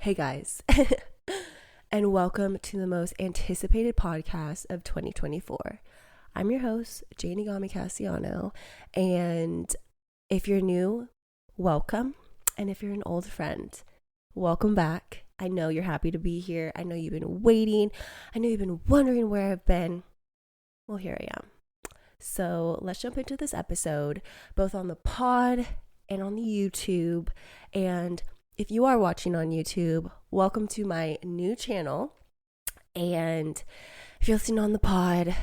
Hey guys, and welcome to the most anticipated podcast of 2024. I'm your host, Janie Gami Cassiano, and if you're new, welcome. And if you're an old friend, welcome back. I know you're happy to be here. I know you've been waiting. I know you've been wondering where I've been. Well, here I am. So let's jump into this episode, both on the pod and on the YouTube. And if you are watching on YouTube, welcome to my new channel. And if you're listening on the pod,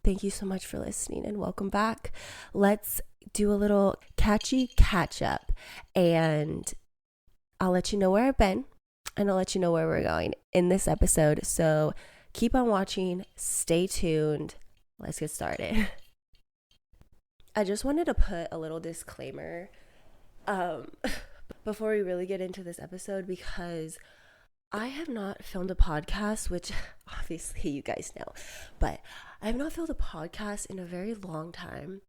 thank you so much for listening and welcome back. Let's do a little catchy catch up, and I'll let you know where I've been and I'll let you know where we're going in this episode. So keep on watching, stay tuned. Let's get started. I just wanted to put a little disclaimer before we really get into this episode, because I have not filmed a podcast, which obviously you guys know, but I have not filmed a podcast in a very long time.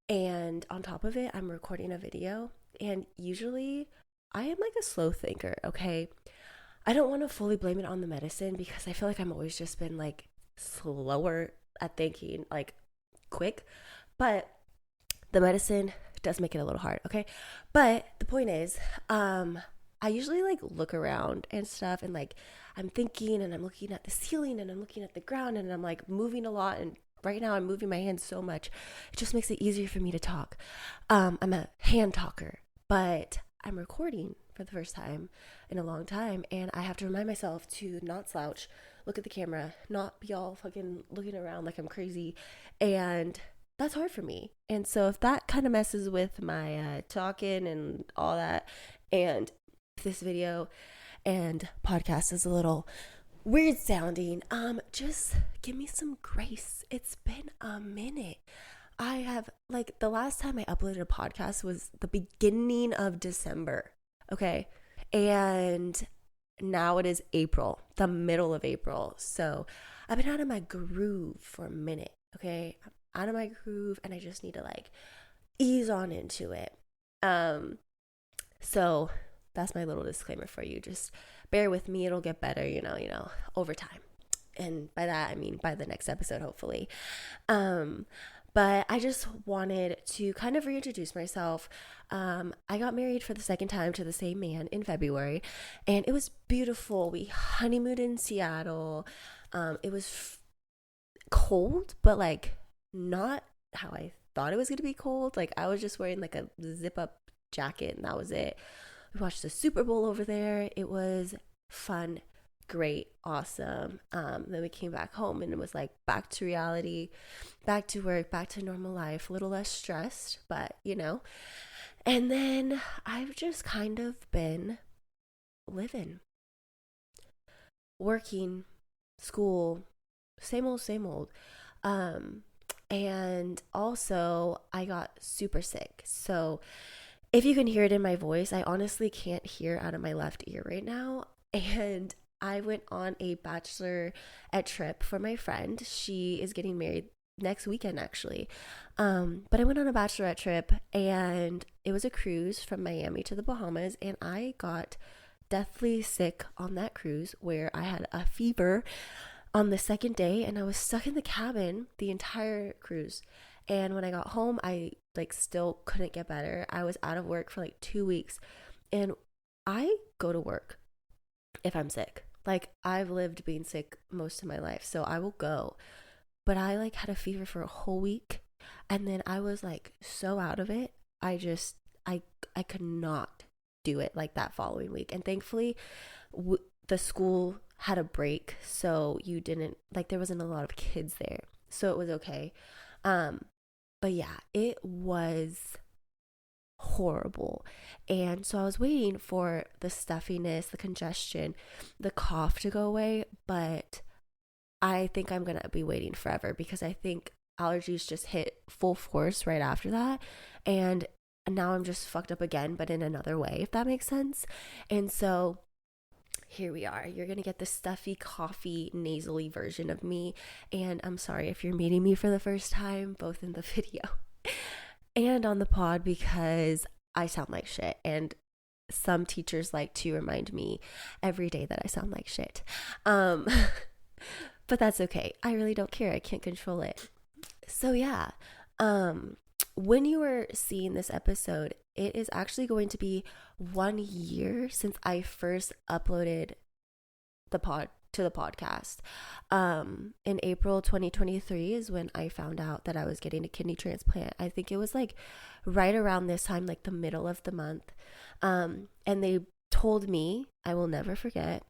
And on top of it, I'm recording a video, and usually I am like a slow thinker, okay? I don't want to fully blame it on the medicine because I feel like I'm always just been like slower at thinking, like quick, but the medicine does make it a little hard, okay? But the point is, I usually like look around and stuff, and like I'm thinking and I'm looking at the ceiling and I'm looking at the ground and I'm like moving a lot, and right now I'm moving my hands so much it just makes it easier for me to talk. I'm a hand talker, but I'm recording for the first time in a long time, and I have to remind myself to not slouch, look at the camera, not be all fucking looking around like I'm crazy, and that's hard for me. And so if that kind of messes with my talking and all that, and if this video and podcast is a little weird sounding, just give me some grace. It's been a minute. I have, like, the last time I uploaded a podcast was the beginning of December, okay? And now it is April, the middle of April. So I've been out of my groove for a minute, okay? I'm out of my groove and I just need to like ease on into it. So that's my little disclaimer for you. Just bear with me. It'll get better, you know, over time. And by that, I mean by the next episode, hopefully. But I just wanted to kind of reintroduce myself. I got married for the second time to the same man in February, and it was beautiful. We honeymooned in Seattle. It was cold, but like not how I thought it was going to be cold. Like I was just wearing like a zip up jacket and that was it. We watched the Super Bowl over there. It was fun, great, awesome. Then we came back home and it was like back to reality, back to work, back to normal life, a little less stressed, but you know. And then I've just kind of been living, working, school, same old, same old. And also I got super sick. So if you can hear it in my voice, I honestly can't hear out of my left ear right now. And I went on a bachelorette trip for my friend. She is getting married next weekend, actually. But I went on a bachelorette trip, and it was a cruise from Miami to the Bahamas, and I got deathly sick on that cruise where I had a fever on the second day, and I was stuck in the cabin the entire cruise. And when I got home, I like still couldn't get better. I was out of work for like 2 weeks, and I go to work if I'm sick. Like I've lived being sick most of my life, so I will go. But I like had a fever for a whole week, and then I was like so out of it. I could not do it like that following week. And thankfully, the school had a break, so you didn't like there wasn't a lot of kids there, so it was okay. But yeah, it was horrible. And so I was waiting for the stuffiness, the congestion, the cough to go away, but I think I'm gonna be waiting forever because I think allergies just hit full force right after that, and now I'm just fucked up again, but in another way, if that makes sense. And so here we are. You're going to get the stuffy, coffee, nasally version of me. And I'm sorry if you're meeting me for the first time, both in the video and on the pod, because I sound like shit. And some teachers like to remind me every day that I sound like shit. Um, but that's okay. I really don't care. I can't control it. So yeah, um, when you are seeing this episode, it is actually going to be 1 year since I first uploaded the podcast. In April 2023 is when I found out that I was getting a kidney transplant. I think it was like right around this time, like the middle of the month. And they told me, I will never forget,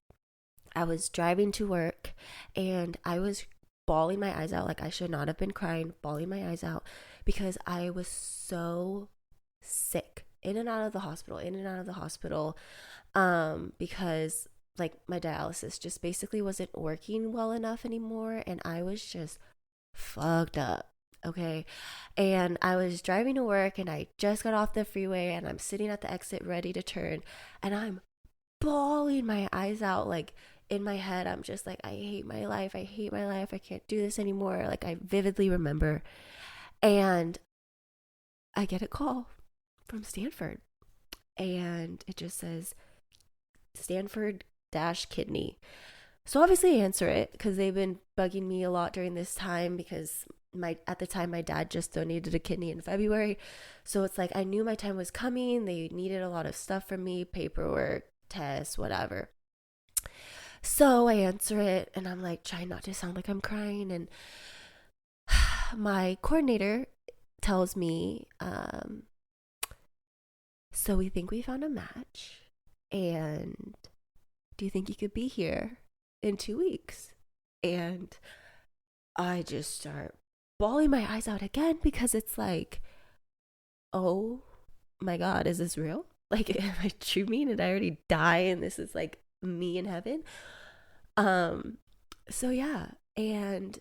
I was driving to work and I was bawling my eyes out. Like I should not have been crying, bawling my eyes out because I was so sick. In and out of the hospital, in and out of the hospital. Because like my dialysis just basically wasn't working well enough anymore and I was just fucked up. Okay. And I was driving to work and I just got off the freeway and I'm sitting at the exit ready to turn and I'm bawling my eyes out. Like in my head, I'm just like, I hate my life. I hate my life. I can't do this anymore. Like I vividly remember. And I get a call from Stanford and it just says Stanford dash kidney. So obviously I answer it because they've been bugging me a lot during this time because at the time my dad just donated a kidney in February. So it's like I knew my time was coming. They needed a lot of stuff from me, paperwork, tests, whatever. So I answer it and I'm like trying not to sound like I'm crying and my coordinator tells me, so we think we found a match and do you think you could be here in 2 weeks? And I just start bawling my eyes out again because it's like, oh my God, is this real? Like, am I dreaming? Did I already die and this is like me in heaven? So yeah, and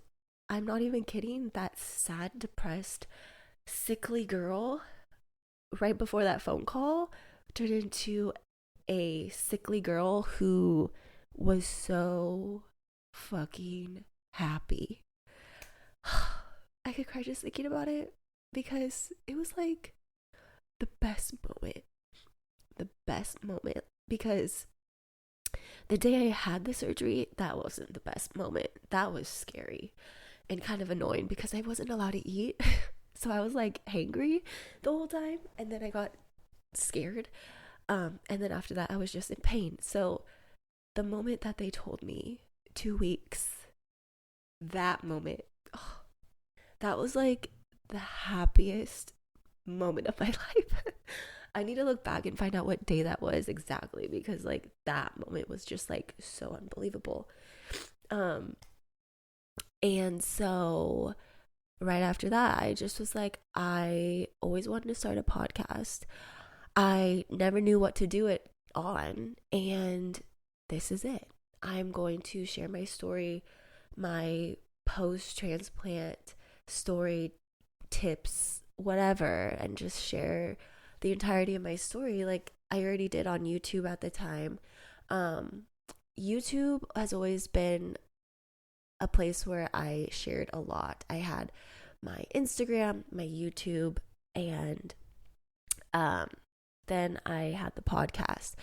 I'm not even kidding. That sad, depressed, sickly girl right before that phone call turned into a sickly girl who was so fucking happy. I could cry just thinking about it because it was like the best moment. The best moment because the day I had the surgery, that wasn't the best moment. That was scary and kind of annoying because I wasn't allowed to eat. So I was like hangry the whole time and then I got scared. And then after that, I was just in pain. So the moment that they told me 2 weeks, that moment, oh, that was like the happiest moment of my life. I need to look back and find out what day that was exactly because like that moment was just like so unbelievable. And so right after that, I just was like, I always wanted to start a podcast. I never knew what to do it on, and this is it. I'm going to share my story, my post transplant story, tips, whatever, and just share the entirety of my story like I already did on YouTube at the time. YouTube has always been a place where I shared a lot. I had my Instagram, my YouTube, and then I had the podcast.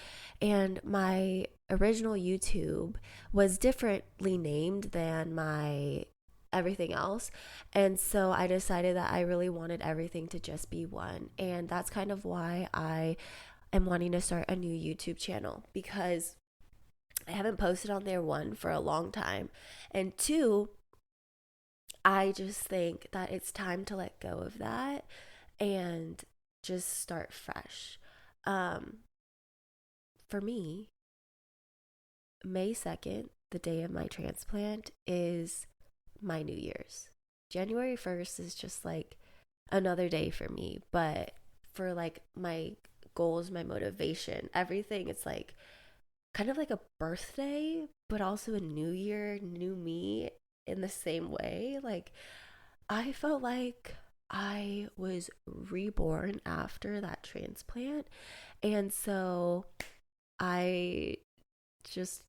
And my original YouTube was differently named than my everything else. And so I decided that I really wanted everything to just be one. And that's kind of why I am wanting to start a new YouTube channel because I haven't posted on there, one, for a long time. And two, I just think that it's time to let go of that and just start fresh. For me, May 2nd, the day of my transplant, is my New Year's. January 1st is just like another day for me, but for like my goals, my motivation, everything, it's like kind of like a birthday, but also a new year, new me in the same way. Like I felt like I was reborn after that transplant. And so I just,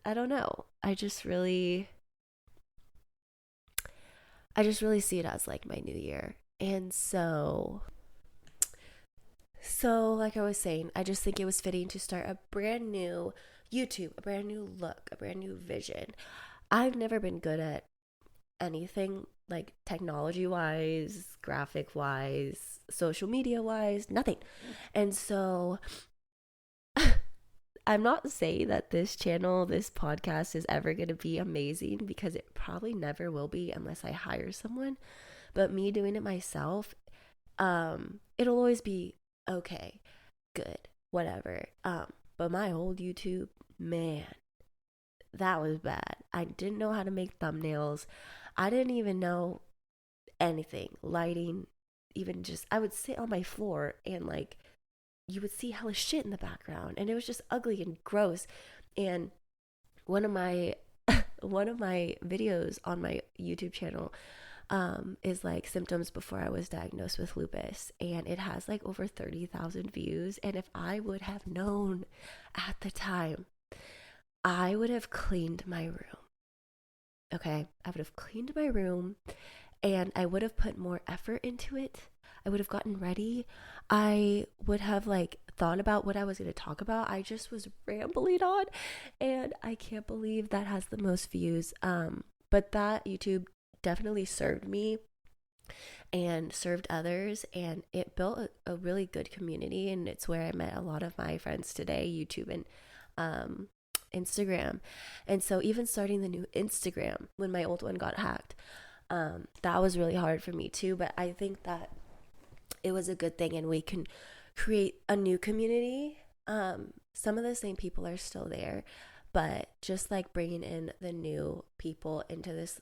I don't know. I just really see it as like my new year. And so So, like I was saying, I just think it was fitting to start a brand new YouTube, a brand new look, a brand new vision. I've never been good at anything like technology wise, graphic wise, social media wise, nothing. And so I'm not saying that this channel, this podcast is ever going to be amazing because it probably never will be unless I hire someone. But me doing it myself, it'll always be okay, good, whatever. But my old YouTube, man, that was bad. I didn't know how to make thumbnails. I didn't even know anything, lighting, even just I would sit on my floor and like you would see hella shit in the background and it was just ugly and gross. And one of my one of my videos on my YouTube channel is like symptoms before I was diagnosed with lupus, and it has like over 30,000 views. And if I would have known at the time, I would have cleaned my room. Okay, I would have cleaned my room and I would have put more effort into it. I would have gotten ready. I would have like thought about what I was going to talk about. I just was rambling on, and I can't believe that has the most views. But that YouTube definitely served me and served others, and it built a really good community, and it's where I met a lot of my friends today, YouTube and Instagram. And so even starting the new Instagram when my old one got hacked, that was really hard for me too, but I think that it was a good thing and we can create a new community. Some of the same people are still there, but just like bringing in the new people into this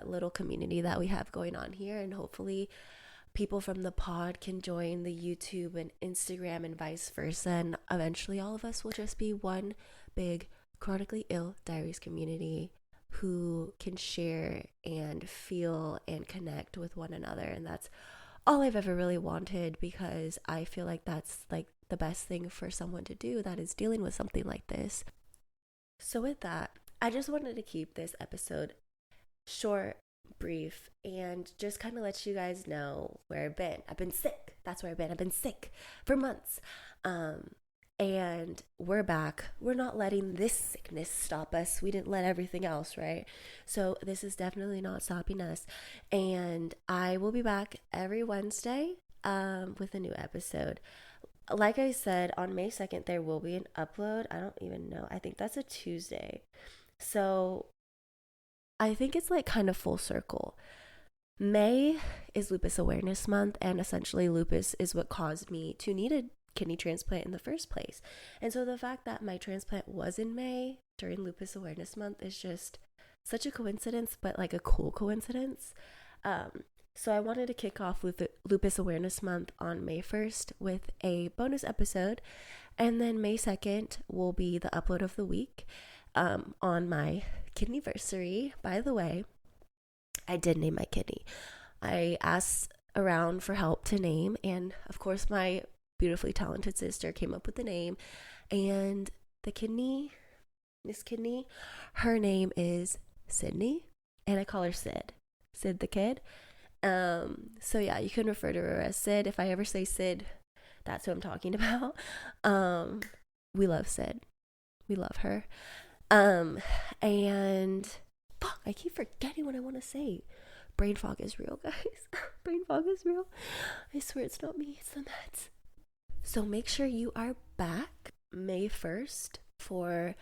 little community that we have going on here, and hopefully people from the pod can join the YouTube and Instagram and vice versa, and eventually all of us will just be one big chronically ill diaries community who can share and feel and connect with one another. And that's all I've ever really wanted, because I feel like that's like the best thing for someone to do that is dealing with something like this. So with that, I just wanted to keep this episode short, brief, and just kind of let you guys know where I've been. I've been sick. That's where I've been. I've been sick for months. And we're back. We're not letting this sickness stop us. We didn't let everything else, right? So this is definitely not stopping us. And I will be back every Wednesday with a new episode. Like I said, on May 2nd, there will be an upload. I don't even know. I think that's a Tuesday. So I think it's like kind of full circle. May is Lupus Awareness Month, and essentially lupus is what caused me to need a kidney transplant in the first place. And so the fact that my transplant was in May during Lupus Awareness Month is just such a coincidence, but like a cool coincidence. So I wanted to kick off Lupus Awareness Month on May 1st with a bonus episode, and then May 2nd will be the upload of the week on my kidneyversary. By the way, I did name my kidney. I asked around for help to name, and of course my beautifully talented sister came up with the name. And Miss Kidney, her name is Sydney, and I call her Sid the kid. So yeah, you can refer to her as Sid. If I ever say Sid, that's who I'm talking about. We love Sid. We love her. And fuck, I keep forgetting what I want to say. Brain fog is real, guys. Brain fog is real. I swear it's not me, it's the meds. So make sure you are back May 1st for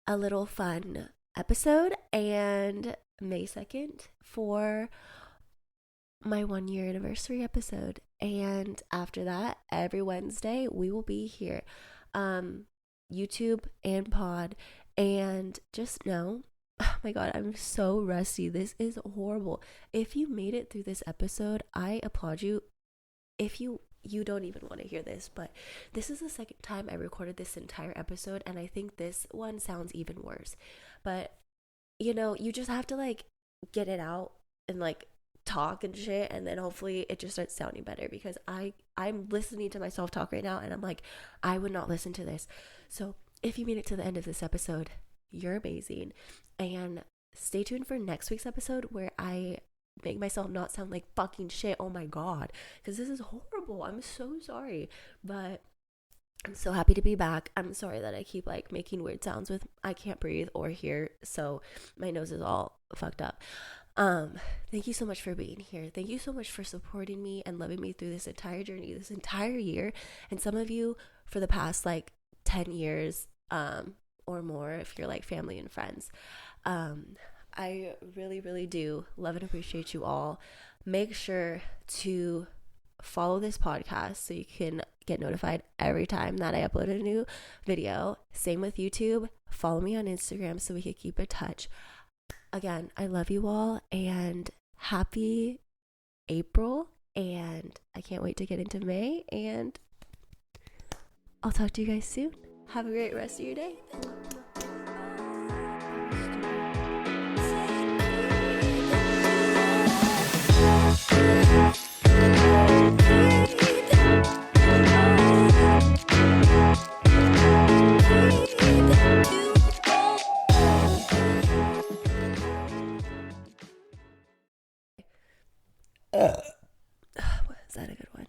a little fun episode, and May 2nd for my 1-year anniversary episode. And after that, every Wednesday we will be here, YouTube and pod. And just know, oh my god, I'm so rusty. This is horrible. If you made it through this episode, I applaud you. If you don't even want to hear this, but this is the second time I recorded this entire episode, and I think this one sounds even worse. But you know, you just have to like get it out and like talk and shit, and then hopefully it just starts sounding better, because I'm listening to myself talk right now and I'm like, I would not listen to this. So if you made it to the end of this episode, you're amazing. And stay tuned for next week's episode where I make myself not sound like fucking shit. Oh my god, because this is horrible. horrible. I'm so sorry. But I'm so happy to be back. I'm sorry that I keep like making weird sounds with I can't breathe or hear, so my nose is all fucked up. Um, Thank you so much for being here. Thank you so much for supporting me and loving me through this entire journey, this entire year. And some of you for the past like 10 years, or more if you're like family and friends. I really, really do love and appreciate you all. Make sure to follow this podcast so you can get notified every time that I upload a new video. Same with YouTube. Follow me on Instagram so we can keep in touch. Again, I love you all and happy April. And I can't wait to get into May. And I'll talk to you guys soon. Have a great rest of your day. Is that a good one?